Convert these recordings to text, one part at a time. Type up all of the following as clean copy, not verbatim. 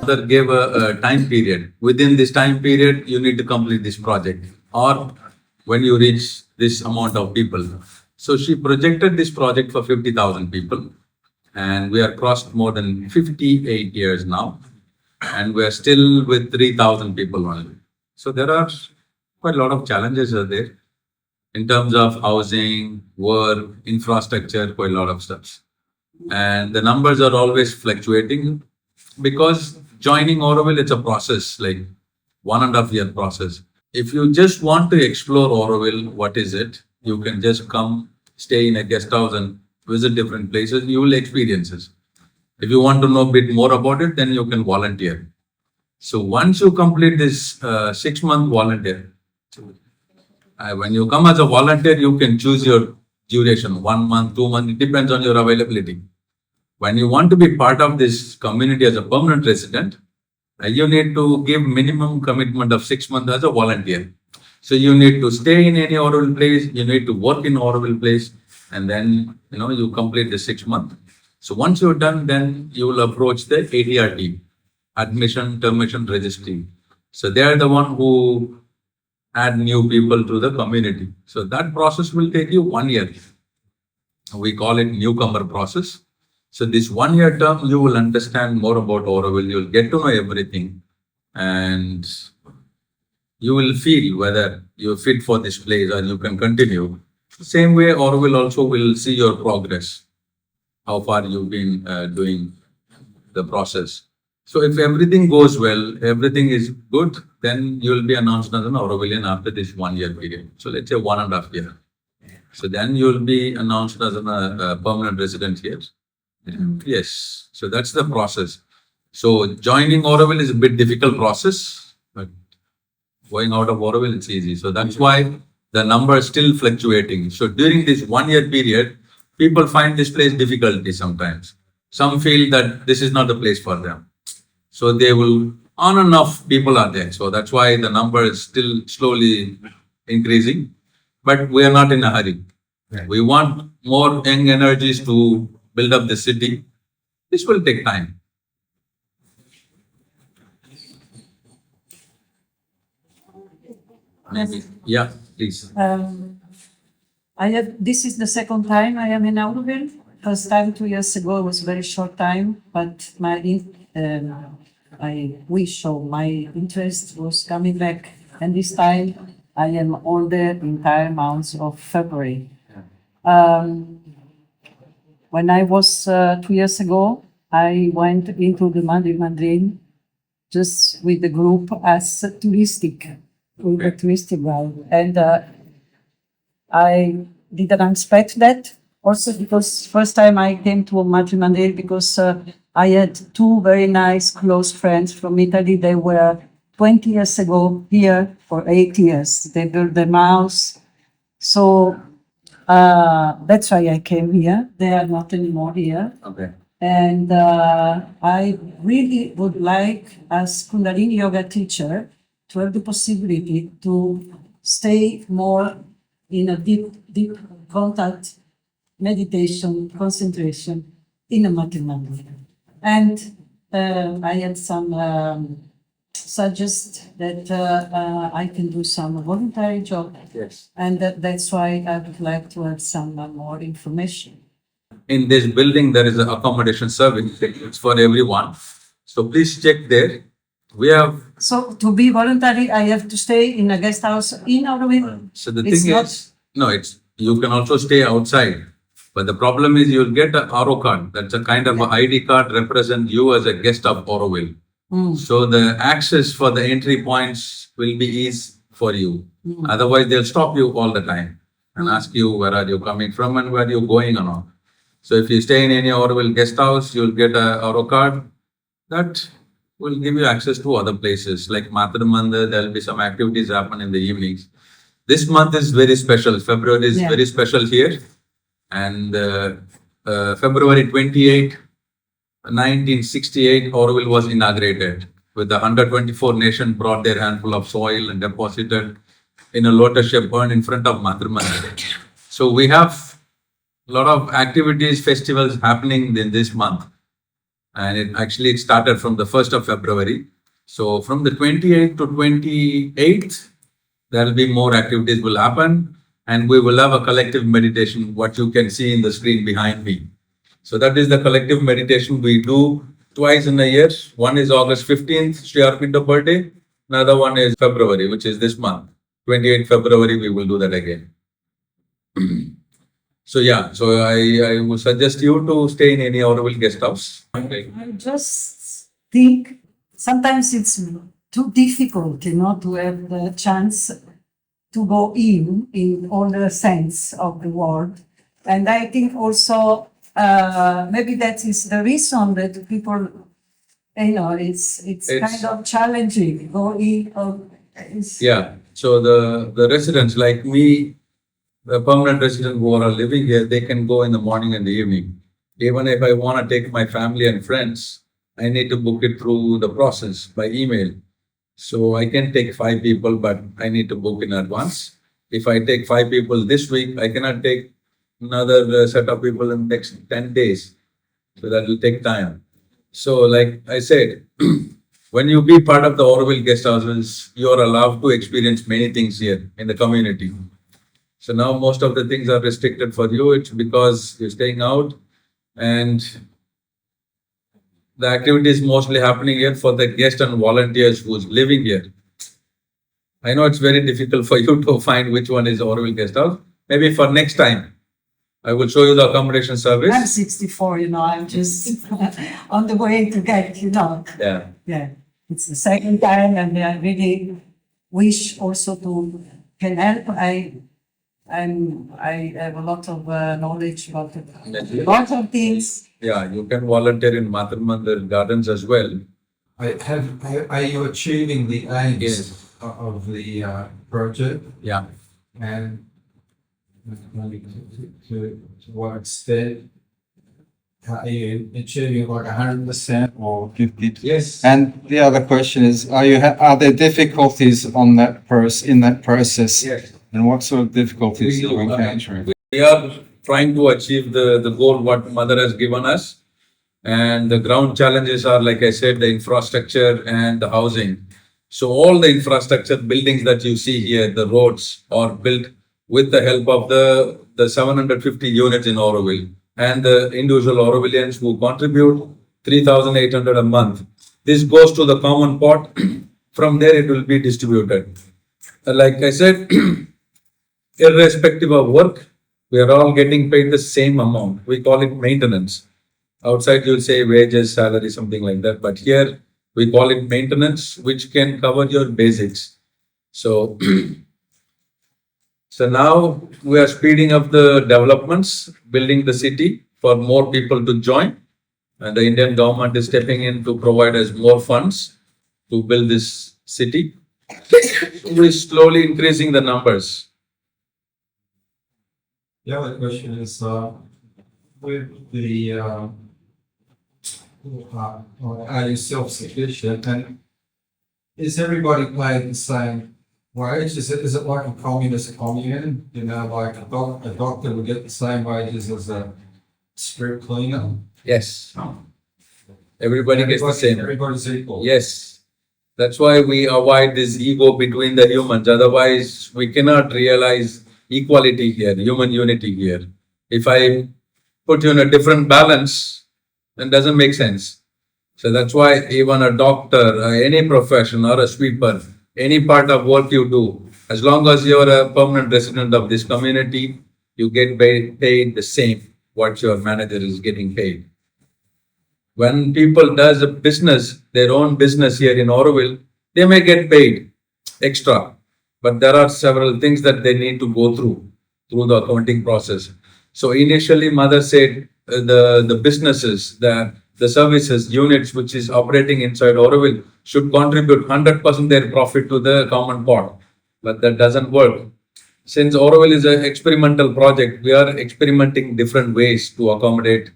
author gave a time period. Within this time period, you need to complete this project, or when you reach this amount of people. So she projected this project for 50,000 people, and we are crossed more than 58 years now, and we are still with 3,000 people only. So there are quite a lot of challenges are there in terms of housing, work, infrastructure, quite a lot of stuff. And the numbers are always fluctuating because joining Auroville, it's a process, like 1.5 year process. If you just want to explore Auroville, what is it? You can just come, stay in a guest house and visit different places. You will experience it. If you want to know a bit more about it, then you can volunteer. So once you complete this 6-month volunteer, when you come as a volunteer, you can choose your duration, 1 month, 2 months, it depends on your availability. When you want to be part of this community as a permanent resident, you need to give minimum commitment of 6 months as a volunteer. So you need to stay in any Auroville place, you need to work in Auroville place, and then you complete the 6 months. So once you're done, then you will approach the ATR team, Admission Termination Registry. So they are the one who add new people to the community. So that process will take you 1 year. We call it newcomer process. So this 1 year term, you will understand more about Auroville. You will get to know everything, and you will feel whether you're fit for this place or you can continue. Same way, Auroville also will see your progress, how far you've been doing the process. So if everything goes well, everything is good, then you will be announced as an Aurovillian after this 1 year period. So let's say 1.5 years. So then you will be announced as a permanent resident here. Yes. So that's the process. So joining Auroville is a bit difficult process, but going out of Auroville, it's easy. So that's why the number is still fluctuating. So during this 1 year period, people find this place difficulty sometimes. Some feel that this is not the place for them. So they will, on and off people are there. So that's why the number is still slowly increasing. But we are not in a hurry. Right. We want more young energies to build up the city. This will take time. Maybe. Yeah, please. This is the second time I am in Auroville. First time 2 years ago was very short time, but I wish or my interest was coming back. And this time I am all the entire months of February. When I was 2 years ago, I went into the Madrid just with the group as touristic route. And I didn't expect that. Also because first time I came to Madrid because I had 2 very nice close friends from Italy. They were 20 years ago here for 8 years. They built their house. So that's why I came here. They are not anymore here. Okay. And I really would like, as Kundalini Yoga teacher, to have the possibility to stay more in a deep contact, meditation, concentration in a Madrid. And I had some suggest that I can do some voluntary job. Yes. And that's why I would like to have some more information. In this building, there is an accommodation service. It's for everyone. So please check there. We have. So to be voluntary, I have to stay in a guest house in Auroville. So the thing is, you can also stay outside. But the problem is you'll get an RO card. That's a kind of an ID card represent you as a guest of Auroville. So the access for the entry points will be easy for you. Otherwise, they'll stop you all the time and ask you where are you coming from and where you're going and all. So if you stay in any Auroville guest house, you'll get a RO card that will give you access to other places like Matharamanda. There'll be some activities happen in the evenings. This month is very special. February is very special here. And February 28, 1968, Auroville was inaugurated with the 124 nations brought their handful of soil and deposited in a lotus shape urn in front of Matharamanda. So we have a lot of activities, festivals happening in this month. And it started from the 1st of February. So from the 28th to 28th, there will be more activities will happen, and we will have a collective meditation, what you can see in the screen behind me. So that is the collective meditation we do twice in a year. One is August 15th, Sri Aurobindo birthday. Another one is February, which is this month. 28th February, we will do that again. So yeah, so I would suggest you to stay in any Auroville guest house. I just think sometimes it's too difficult, to have the chance to go in all the sense of the word. And I think also maybe that is the reason that people, it's kind of challenging. Go in. Yeah. So the residents like me, the permanent residents who are living here, they can go in the morning and the evening. Even if I want to take my family and friends, I need to book it through the process by email. So I can take 5 people, but I need to book in advance. If I take 5 people this week, I cannot take another set of people in the next 10 days. So that will take time. So like I said, when you be part of the Auroville guest houses, you are allowed to experience many things here in the community. So now most of the things are restricted for you. It's because you're staying out, and the activity is mostly happening here for the guests and volunteers who's living here. I know it's very difficult for you to find which one is Auroville guest house. Maybe for next time, I will show you the accommodation service. I'm 64, I'm just on the way to get, Yeah. Yeah, it's the second time, and I really wish also to can help. I have a lot of knowledge about a lot of things. Yeah, you can volunteer in Mathur Gardens as well. Are you achieving the aims Yes. of the project? Yeah. And to what extent are you achieving like 100% or 50%? Yes. And the other question is, are there difficulties on that in that process? Yes. And what sort of difficulties We are you do. encountering? We are trying to achieve the goal what Mother has given us. And the ground challenges are, like I said, the infrastructure and the housing. So all the infrastructure buildings that you see here, the roads are built with the help of the 750 units in Auroville and the individual Aurovillians who contribute 3,800 a month. This goes to the common pot. From there it will be distributed. Like I said, irrespective of work, we are all getting paid the same amount. We call it maintenance. Outside you'll say wages, salary, something like that. But here we call it maintenance, which can cover your basics. So, so now we are speeding up the developments, building the city for more people to join. And the Indian government is stepping in to provide us more funds to build this city. We're slowly increasing the numbers. The other question is, with the, are you self-sufficient, and is everybody paid the same wage? Is it like a communist commune? Like a doctor would get the same wages as a strip cleaner? Yes. Everybody gets the same. Everybody's equal. Yes. That's why we avoid this ego between the humans. Otherwise, we cannot realize equality here, human unity here. If I put you in a different balance, then it doesn't make sense. So that's why even a doctor, any profession or a sweeper, any part of work you do, as long as you're a permanent resident of this community, you get paid the same what your manager is getting paid. When people does a business, their own business here in Auroville, they may get paid extra. But there are several things that they need to go through the accounting process. So initially, Mother said the businesses, the services units which is operating inside Auroville should contribute 100% their profit to the common pot. But that doesn't work. Since Auroville is an experimental project, we are experimenting different ways to accommodate,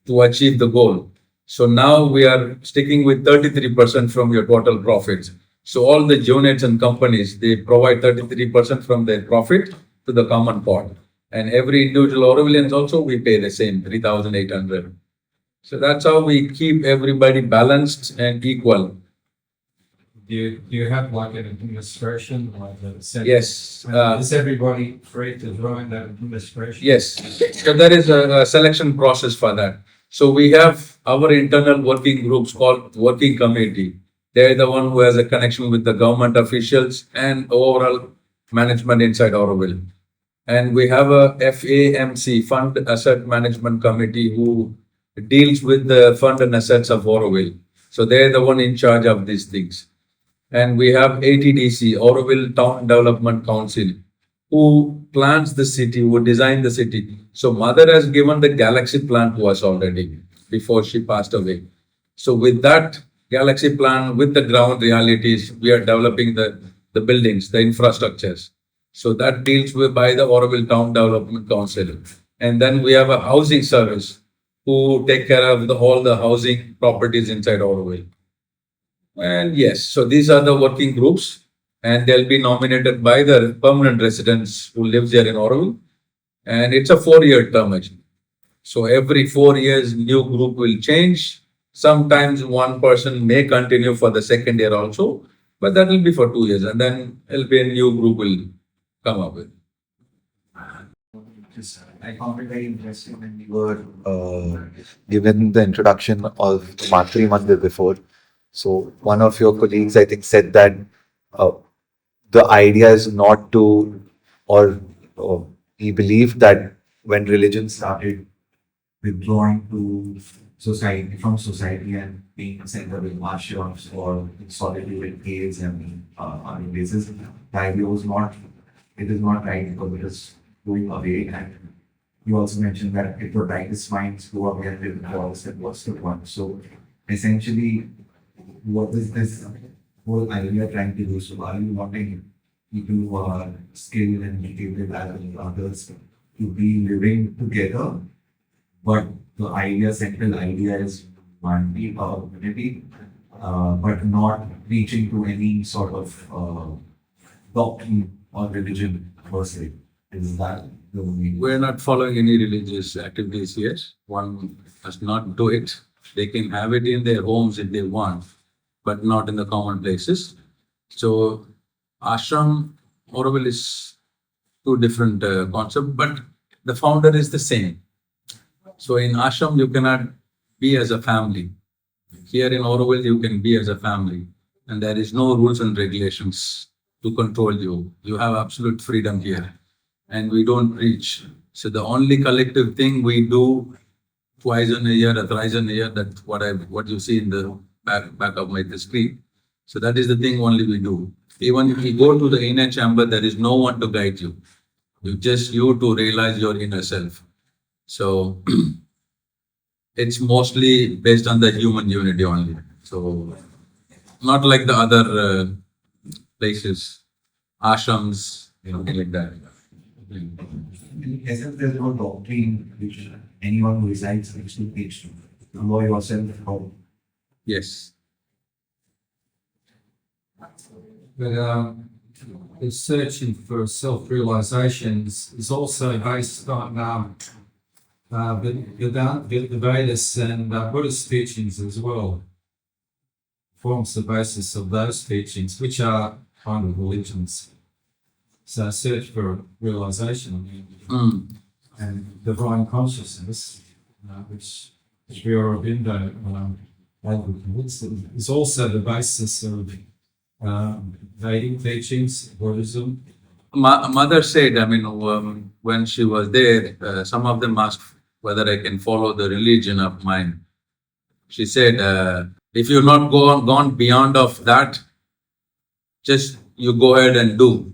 to achieve the goal. So now we are sticking with 33% from your total profits. So all the units and companies, they provide 33% from their profit to the common pot. And every individual Aurovillians also, we pay the same, 3,800. So that's how we keep everybody balanced and equal. Do you have like an administration, like a center? Yes. Is everybody free to join that administration? Yes. So there is a selection process for that. So we have our internal working groups called working committee. They're the one who has a connection with the government officials and overall management inside Auroville. And we have a FAMC, Fund Asset Management Committee, who deals with the fund and assets of Auroville. So they're the one in charge of these things. And we have ATDC, Auroville Town Development Council, who plans the city, who designed the city. So Mother has given the galaxy plan to us already before she passed away. So with that galaxy plan, with the ground realities, we are developing the buildings, the infrastructures. So that deals with by the Auroville Town Development Council. And then we have a housing service who take care of all the housing properties inside Auroville. And yes, so these are the working groups, and they'll be nominated by the permanent residents who lives here in Auroville. And it's a 4-year term actually. So every 4 years, new group will change. Sometimes one person may continue for the second year also, but that will be for 2 years, and then it'll be a new group will come up with. I found it very interesting when we were given the introduction of the Matri Mandir before. So one of your colleagues, I think, said that the idea is not to, or he believed that when religion started withdrawing to society from society and being centered with ashrams or in solitude with caves and other places, the idea was not, it is not right because it is going away. And you also mentioned that it would righteous minds go away and live in walls and what's the one. So essentially, what is this whole idea trying to do? So are you wanting people who are skilled and educated as well as others to be living together? But the idea, central idea is one deep community, but not reaching to any sort of doctrine or religion per se. Is that the meaning? We're not following any religious activities here. One does not do it. They can have it in their homes if they want, but not in the common places. So ashram, Auroville is two different concepts, but the founder is the same. So in ashram, you cannot be as a family. Here in Auroville, you can be as a family, and there is no rules and regulations to control you. You have absolute freedom here, and we don't preach. So the only collective thing we do twice in a year or thrice in a year, that's what you see in the back of my screen. So that is the thing only we do. Even if you go to the inner chamber, there is no one to guide you. You to realize your inner self. So it's mostly based on the human unity only. So not like the other places, ashrams, like that. As if there's no doctrine which anyone who resides needs to teach to know yourself how. Yes. But the searching for self-realization is also based on the Vedas and Buddhist teachings as well. Forms the basis of those teachings, which are kind of religions. So search for realization and divine consciousness, which Sri Aurobindo advocates, is also the basis of Vedic teachings, Buddhism. Mother said, when she was there, some of them asked whether I can follow the religion of mine. She said, if you've not gone beyond of that, just you go ahead and do.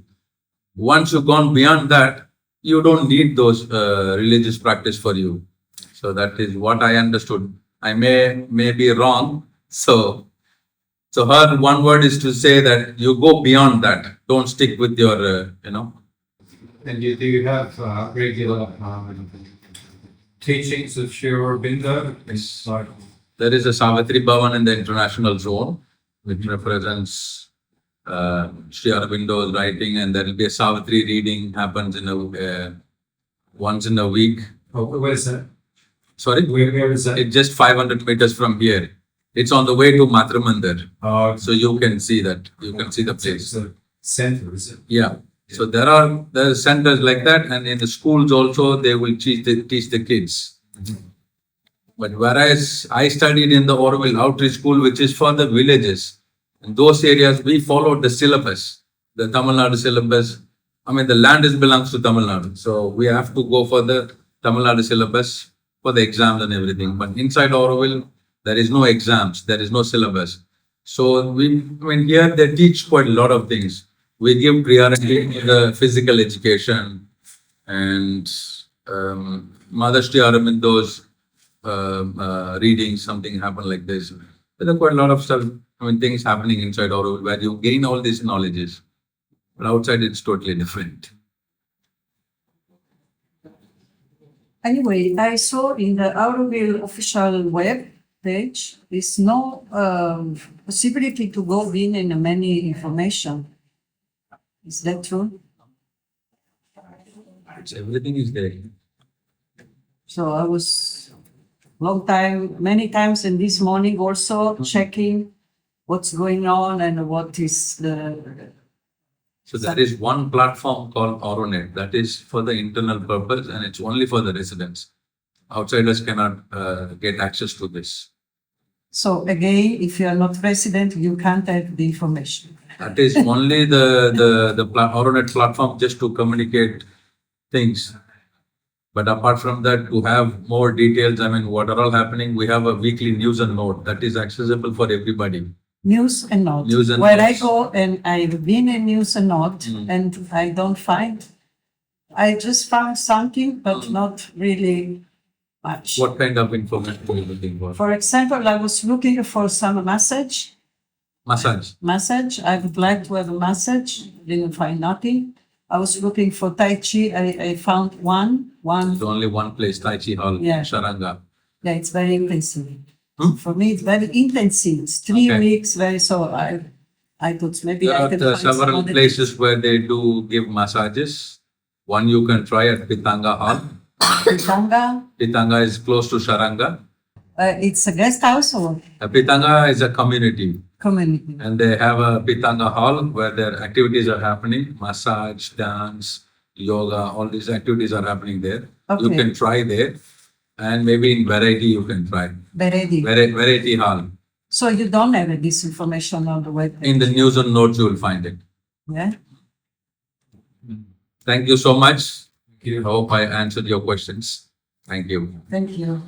Once you've gone beyond that, you don't need those religious practice for you. So that is what I understood. I may be wrong. So her one word is to say that you go beyond that. Don't stick with your, And do you have regular teachings of Sri Aurobindo? Yes. There is a Savitri Bhavan in the international zone, which represents Sri Aurobindo's writing, and there will be a Savitri reading happens in once in a week. Oh, where's that? Sorry? Where is that? It's just 500 meters from here. It's on the way to Matramandir. So you can see that. You can see the It's place. a center, is it? Yeah. So there are centers like that, and in the schools also they will teach the kids. But whereas I studied in the Auroville Outreach School, which is for the villages, in those areas we followed the syllabus, the Tamil Nadu syllabus. I mean, the land belongs to Tamil Nadu, so we have to go for the Tamil Nadu syllabus for the exams and everything. But inside Auroville, there is no exams, there is no syllabus. So here they teach quite a lot of things. We give priority to the physical education and Mother Sri Aurobindo's readings, something happened like this. There are quite a lot of stuff, things happening inside Auroville where you gain all these knowledges. But outside it's totally different. Anyway, I saw in the Auroville official web page, there's no possibility to go in many information. Is that true? Everything is there. So I was many times, and this morning also checking what's going on and what is the. So there is one platform called Auronet that is for the internal purpose and it's only for the residents. Outsiders cannot get access to this. So again, if you are not resident, you can't have the information. That is only the Auronet platform just to communicate things. But apart from that, to have more details, what are all happening, we have a weekly news and note that is accessible for everybody. News and note. News and Where I notes. go and I've been in news and note and I don't find. I just found something, but not really much. What kind of information are you looking for? For example, I was looking for some massage. Massage. I would like to have a massage. Didn't find nothing. I was looking for Tai Chi. I found one. There's only one place, Tai Chi Hall, Yeah. Sharanga. Yeah, it's very intensive. For me, it's very intensive. It's 3 Okay. weeks. I thought maybe There I are can find some several other- places where they do give massages. One you can try at Pitanga Hall. Pitanga. Pitanga is close to Sharanga. It's a guest house or Pitanga is a community community. and they have a Pitanga Hall where their activities are happening. Massage, dance, yoga, all these activities are happening there. You Okay. can try there and maybe in Variety you can try. Beredi. Variety Hall. So you don't have this information on the web. In the news and notes you will find it. Yeah. Thank you so much. I hope I answered your questions. Thank you. Thank you.